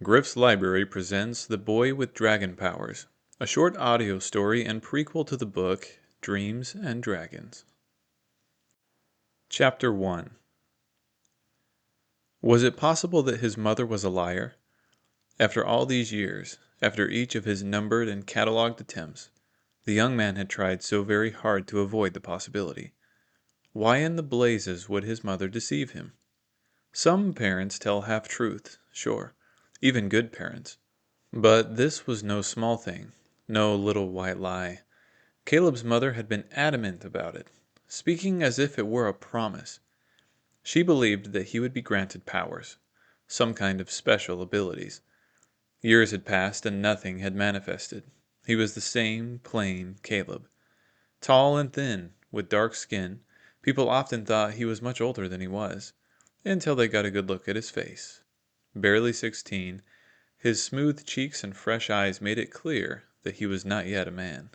Griff's Library presents The Boy with Dragon Powers, a short audio story and prequel to the book Dreams and Dragons. Chapter 1. Was it possible that his mother was a liar? After all these years, after each of his numbered and catalogued attempts, the young man had tried so very hard to avoid the possibility. Why in the blazes would his mother deceive him? Some parents tell half-truths, sure, even good parents. But this was no small thing, no little white lie. Caleb's mother had been adamant about it, speaking as if it were a promise. She believed that he would be granted powers, some kind of special abilities. Years had passed and nothing had manifested. He was the same plain Caleb. Tall and thin, with dark skin, people often thought he was much older than he was, until they got a good look at his face. Barely 16, his smooth cheeks and fresh eyes made it clear that he was not yet a man.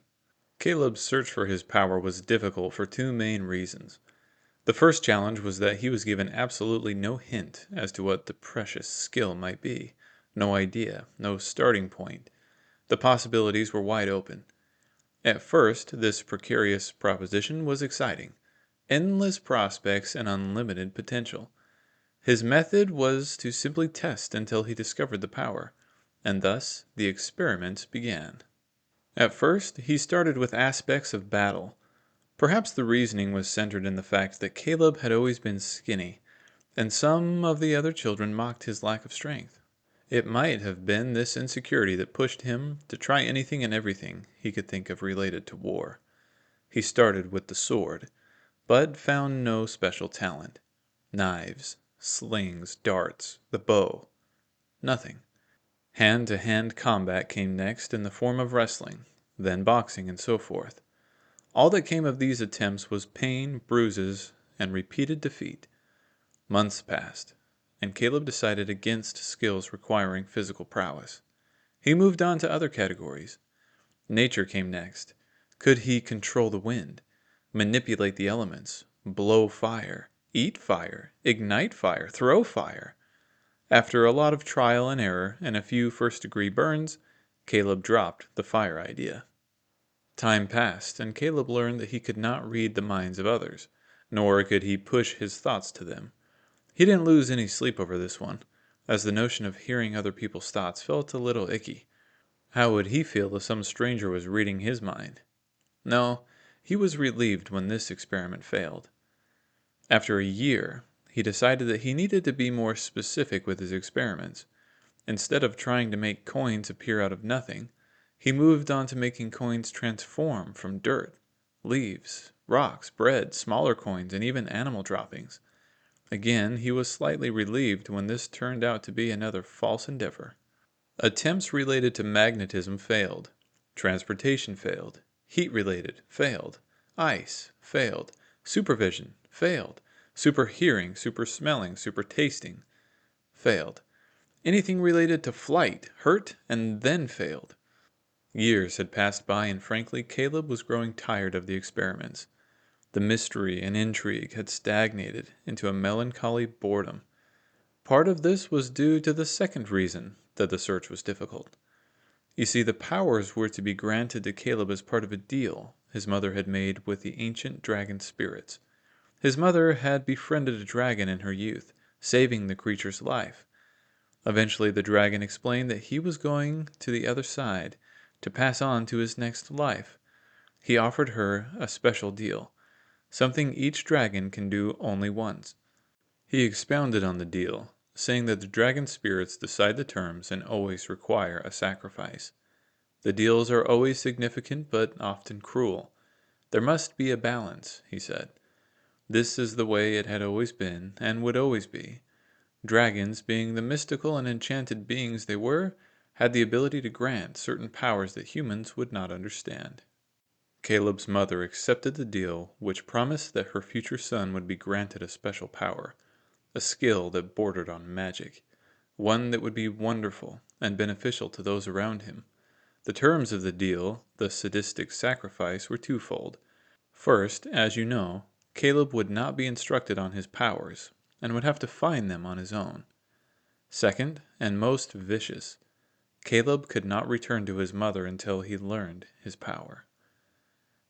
Caleb's search for his power was difficult for two main reasons. The first challenge was that he was given absolutely no hint as to what the precious skill might be. No idea, no starting point. The possibilities were wide open. At first, this precarious proposition was exciting. Endless prospects and unlimited potential. His method was to simply test until he discovered the power, and thus the experiment began. At first, he started with aspects of battle. Perhaps the reasoning was centered in the fact that Caleb had always been skinny, and some of the other children mocked his lack of strength. It might have been this insecurity that pushed him to try anything and everything he could think of related to war. He started with the sword, but found no special talent. Knives, slings, darts, the bow. Nothing. Hand-to-hand combat came next in the form of wrestling, then boxing and so forth. All that came of these attempts was pain, bruises, and repeated defeat. Months passed, and Caleb decided against skills requiring physical prowess. He moved on to other categories. Nature came next. Could he control the wind, manipulate the elements, blow fire, eat fire, ignite fire, throw fire? After a lot of trial and error and a few first-degree burns, Caleb dropped the fire idea. Time passed, and Caleb learned that he could not read the minds of others, nor could he push his thoughts to them. He didn't lose any sleep over this one, as the notion of hearing other people's thoughts felt a little icky. How would he feel if some stranger was reading his mind? No, he was relieved when this experiment failed. After a year, he decided that he needed to be more specific with his experiments. Instead of trying to make coins appear out of nothing, he moved on to making coins transform from dirt, leaves, rocks, bread, smaller coins, and even animal droppings. Again, he was slightly relieved when this turned out to be another false endeavor. Attempts related to magnetism failed. Transportation failed. Heat-related failed. Ice failed. Supervision failed. Super hearing, super smelling, super tasting failed. Anything related to flight hurt and then failed. Years had passed by, and frankly, Caleb was growing tired of the experiments. The mystery and intrigue had stagnated into a melancholy boredom. Part of this was due to the second reason that the search was difficult. You see, the powers were to be granted to Caleb as part of a deal his mother had made with the ancient dragon spirits. His mother had befriended a dragon in her youth, saving the creature's life. Eventually, the dragon explained that he was going to the other side to pass on to his next life. He offered her a special deal, something each dragon can do only once. He expounded on the deal, saying that the dragon spirits decide the terms and always require a sacrifice. The deals are always significant but often cruel. There must be a balance, he said. This is the way it had always been and would always be. Dragons, being the mystical and enchanted beings they were, had the ability to grant certain powers that humans would not understand. Caleb's mother accepted the deal, which promised that her future son would be granted a special power, a skill that bordered on magic, one that would be wonderful and beneficial to those around him. The terms of the deal, the sadistic sacrifice, were twofold. First, as you know, Caleb would not be instructed on his powers, and would have to find them on his own. Second, and most vicious, Caleb could not return to his mother until he learned his power.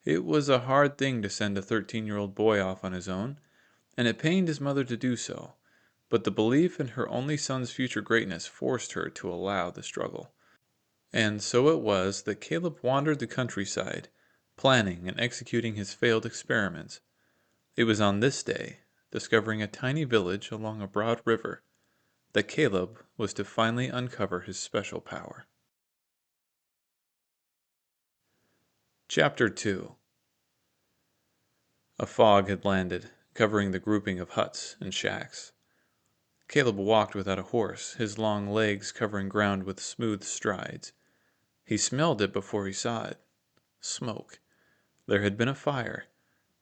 It was a hard thing to send a 13-year-old boy off on his own, and it pained his mother to do so, but the belief in her only son's future greatness forced her to allow the struggle. And so it was that Caleb wandered the countryside, planning and executing his failed experiments. It was on this day, discovering a tiny village along a broad river, that Caleb was to finally uncover his special power. Chapter 2. A fog had landed, covering the grouping of huts and shacks. Caleb walked without a horse, his long legs covering ground with smooth strides. He smelled it before he saw it. Smoke. There had been a fire.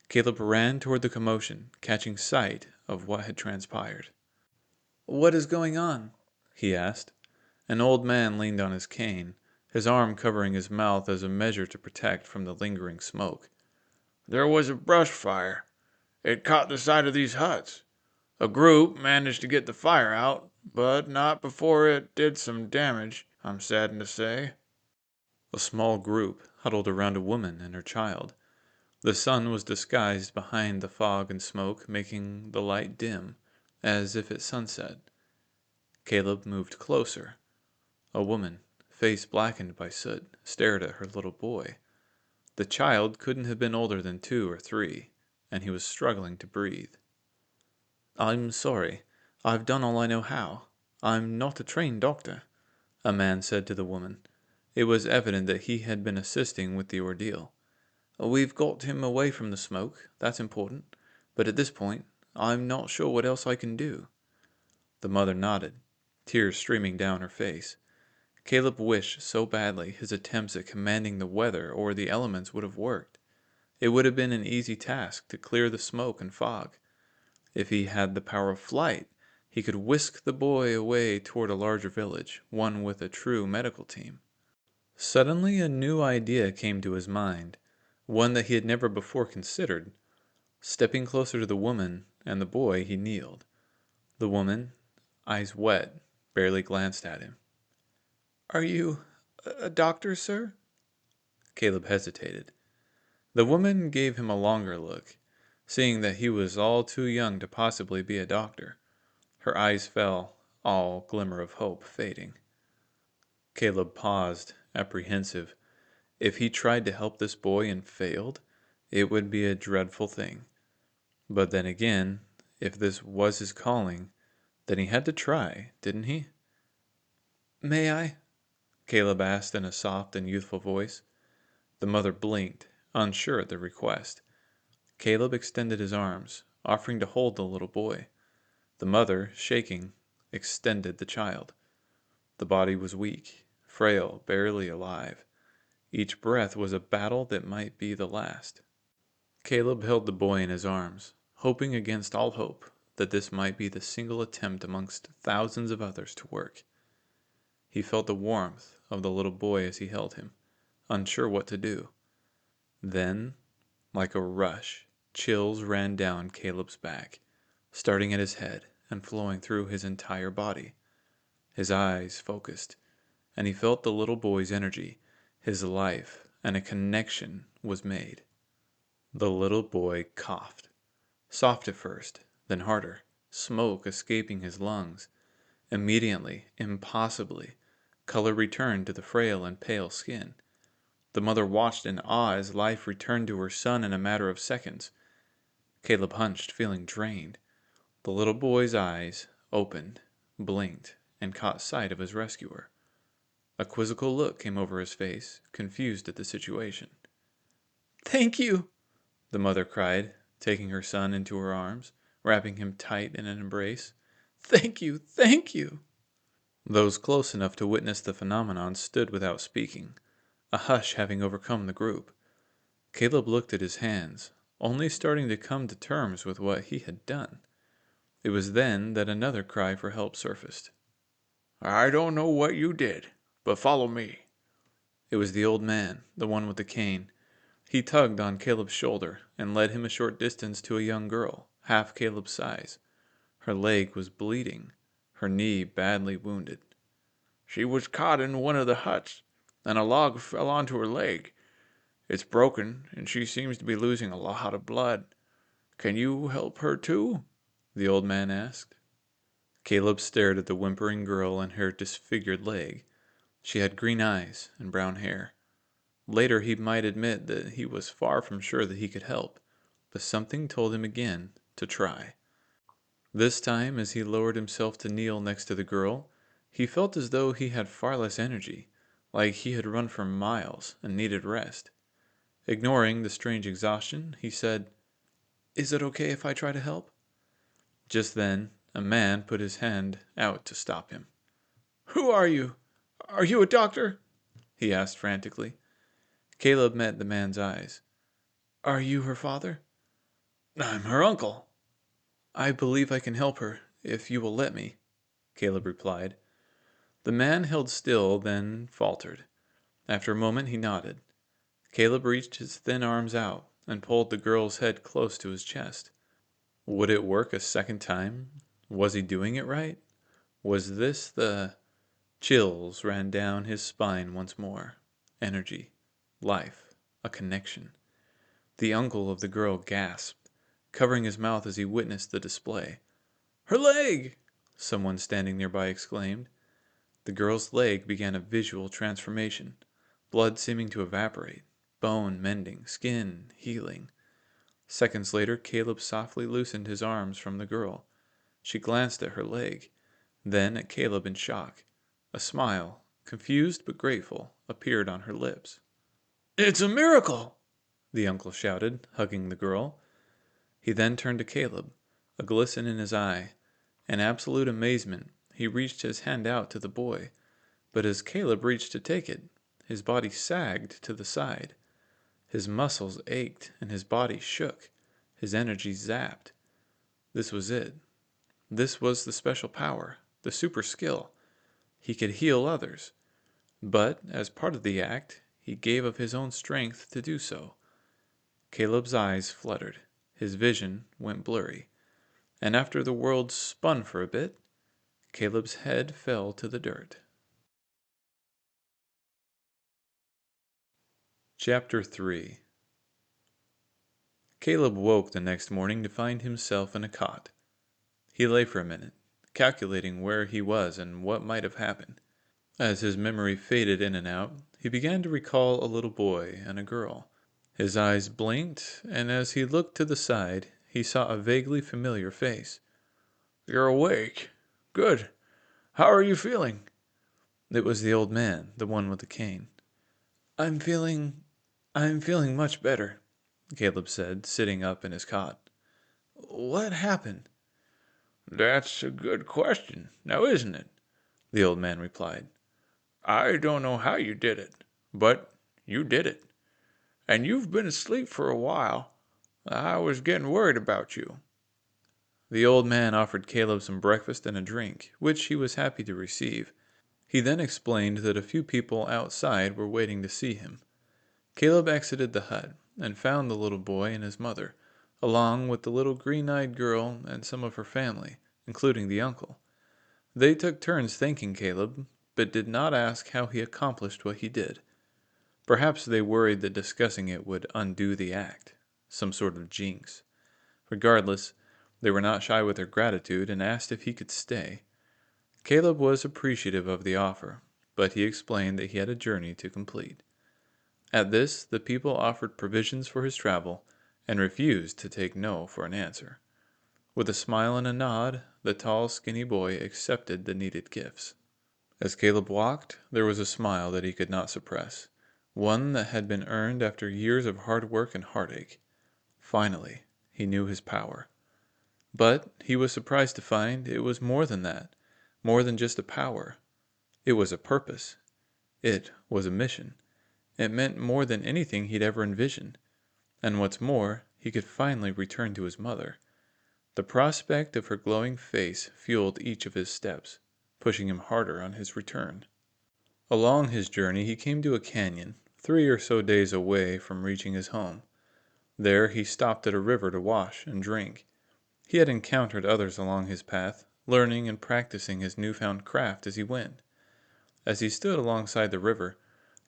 Caleb ran toward the commotion, catching sight of what had transpired. "What is going on?" he asked. An old man leaned on his cane, his arm covering his mouth as a measure to protect from the lingering smoke. "There was a brush fire. It caught the side of these huts. A group managed to get the fire out, but not before it did some damage, I'm saddened to say." A small group huddled around a woman and her child. The sun was disguised behind the fog and smoke, making the light dim, as if at sunset. Caleb moved closer. A woman, face blackened by soot, stared at her little boy. The child couldn't have been older than 2 or 3, and he was struggling to breathe. "I'm sorry. I've done all I know how. I'm not a trained doctor," a man said to the woman. It was evident that he had been assisting with the ordeal. "We've got him away from the smoke, that's important, but at this point, I'm not sure what else I can do." The mother nodded, tears streaming down her face. Caleb wished so badly his attempts at commanding the weather or the elements would have worked. It would have been an easy task to clear the smoke and fog. If he had the power of flight, he could whisk the boy away toward a larger village, one with a true medical team. Suddenly a new idea came to his mind, one that he had never before considered. Stepping closer to the woman and the boy, he kneeled. The woman, eyes wet, barely glanced at him. "Are you a doctor, sir?" Caleb hesitated. The woman gave him a longer look, seeing that he was all too young to possibly be a doctor. Her eyes fell, all glimmer of hope fading. Caleb paused, apprehensive. If he tried to help this boy and failed, it would be a dreadful thing. But then again, if this was his calling, then he had to try, didn't he? "May I?" Caleb asked in a soft and youthful voice. The mother blinked, unsure at the request. Caleb extended his arms, offering to hold the little boy. The mother, shaking, extended the child. The body was weak, frail, barely alive. Each breath was a battle that might be the last. Caleb held the boy in his arms, hoping against all hope that this might be the single attempt amongst thousands of others to work. He felt the warmth of the little boy as he held him, unsure what to do. Then, like a rush, chills ran down Caleb's back, starting at his head and flowing through his entire body. His eyes focused, and he felt the little boy's energy, his life, and a connection was made. The little boy coughed, soft at first, then harder, smoke escaping his lungs. Immediately, impossibly, color returned to the frail and pale skin. The mother watched in awe as life returned to her son in a matter of seconds. Caleb hunched, feeling drained. The little boy's eyes opened, blinked, and caught sight of his rescuer. A quizzical look came over his face, confused at the situation. "Thank you," the mother cried, taking her son into her arms, wrapping him tight in an embrace. "Thank you, thank you." Those close enough to witness the phenomenon stood without speaking, a hush having overcome the group. Caleb looked at his hands, only starting to come to terms with what he had done. It was then that another cry for help surfaced. "I don't know what you did, but follow me." It was the old man, the one with the cane. He tugged on Caleb's shoulder and led him a short distance to a young girl, half Caleb's size. Her leg was bleeding, her knee badly wounded. She was caught in one of the huts, and a log fell onto her leg. It's broken, and she seems to be losing a lot of blood. Can you help her too?" The old man asked. Caleb stared at the whimpering girl and her disfigured leg. She had green eyes and brown hair. Later he might admit that he was far from sure that he could help, but something told him again to try. This time, as he lowered himself to kneel next to the girl, he felt as though he had far less energy, like he had run for miles and needed rest. Ignoring the strange exhaustion, he said, "Is it okay if I try to help?" Just then, a man put his hand out to stop him. "Who are you? Are you a doctor?" He asked frantically. Caleb met the man's eyes. "Are you her father?" "I'm her uncle." "I believe I can help her, if you will let me," Caleb replied. The man held still, then faltered. After a moment he nodded. Caleb reached his thin arms out and pulled the girl's head close to his chest. Would it work a second time? Was he doing it right? Was this the... Chills ran down his spine once more. Energy. Life. A connection. The uncle of the girl gasped, covering his mouth as he witnessed the display. "Her leg!" Someone standing nearby exclaimed. The girl's leg began a visual transformation, blood seeming to evaporate, bone mending, skin healing. Seconds later, Caleb softly loosened his arms from the girl. She glanced at her leg, then at Caleb in shock. A smile, confused but grateful, appeared on her lips. "It's a miracle!" the uncle shouted, hugging the girl. He then turned to Caleb, a glisten in his eye. In absolute amazement, he reached his hand out to the boy, but as Caleb reached to take it, his body sagged to the side. His muscles ached and his body shook, his energy zapped. This was it. This was the special power, the super skill. He could heal others. But, as part of the act, he gave of his own strength to do so. Caleb's eyes fluttered, his vision went blurry, and after the world spun for a bit, Caleb's head fell to the dirt. Chapter 3. Caleb woke the next morning to find himself in a cot. He lay for a minute, calculating where he was and what might have happened. As his memory faded in and out, he began to recall a little boy and a girl. His eyes blinked, and as he looked to the side, he saw a vaguely familiar face. "You're awake. Good. How are you feeling?" It was the old man, the one with the cane. I'm feeling much better," Caleb said, sitting up in his cot. "What happened?" "That's a good question, now isn't it?" the old man replied. "I don't know how you did it, but you did it. And you've been asleep for a while. I was getting worried about you." The old man offered Caleb some breakfast and a drink, which he was happy to receive. He then explained that a few people outside were waiting to see him. Caleb exited the hut and found the little boy and his mother, along with the little green-eyed girl and some of her family, including the uncle. They took turns thanking Caleb, but did not ask how he accomplished what he did. Perhaps they worried that discussing it would undo the act, some sort of jinx. Regardless, they were not shy with their gratitude and asked if he could stay. Caleb was appreciative of the offer, but he explained that he had a journey to complete. At this, the people offered provisions for his travel and refused to take no for an answer. With a smile and a nod, the tall, skinny boy accepted the needed gifts. As Caleb walked, there was a smile that he could not suppress, one that had been earned after years of hard work and heartache. Finally, he knew his power. But he was surprised to find it was more than that, more than just a power. It was a purpose. It was a mission. It meant more than anything he'd ever envisioned. And what's more, he could finally return to his mother. The prospect of her glowing face fueled each of his steps, pushing him harder on his return. Along his journey, he came to a canyon, 3 or so days away from reaching his home. There he stopped at a river to wash and drink. He had encountered others along his path, learning and practicing his newfound craft as he went. As he stood alongside the river,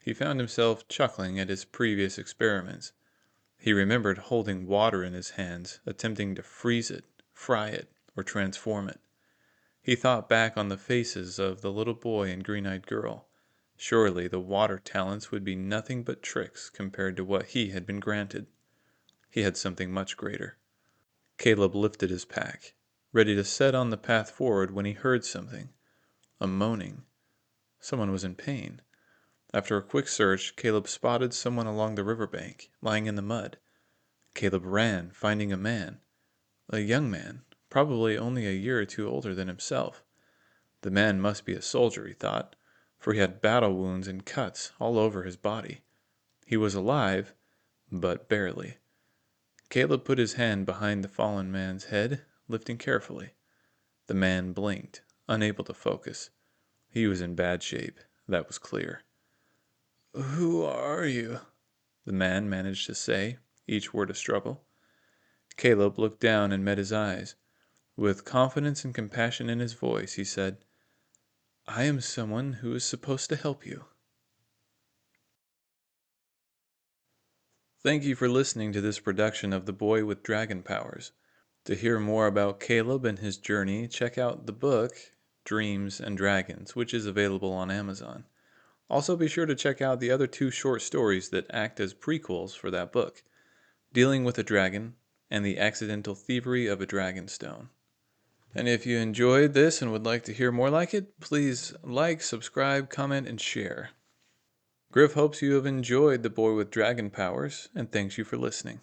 he found himself chuckling at his previous experiments. He remembered holding water in his hands, attempting to freeze it, fry it, or transform it. He thought back on the faces of the little boy and green-eyed girl. Surely the water talents would be nothing but tricks compared to what he had been granted. He had something much greater. Caleb lifted his pack, ready to set on the path forward when he heard something. A moaning. Someone was in pain. After a quick search, Caleb spotted someone along the riverbank, lying in the mud. Caleb ran, finding a man. A young man, probably only a year or two older than himself. The man must be a soldier, he thought, for he had battle wounds and cuts all over his body. He was alive, but barely. Caleb put his hand behind the fallen man's head, lifting carefully. The man blinked, unable to focus. He was in bad shape, that was clear. "Who are you?" the man managed to say, each word a struggle. Caleb looked down and met his eyes. With confidence and compassion in his voice, he said, "I am someone who is supposed to help you." Thank you for listening to this production of The Boy with Dragon Powers. To hear more about Caleb and his journey, check out the book, Dreams and Dragons, which is available on Amazon. Also be sure to check out the other two short stories that act as prequels for that book, Dealing with a Dragon and The Accidental Thievery of a Dragonstone. And if you enjoyed this and would like to hear more like it, please like, subscribe, comment, and share. Griff hopes you have enjoyed The Boy with Dragon Powers, and thanks you for listening.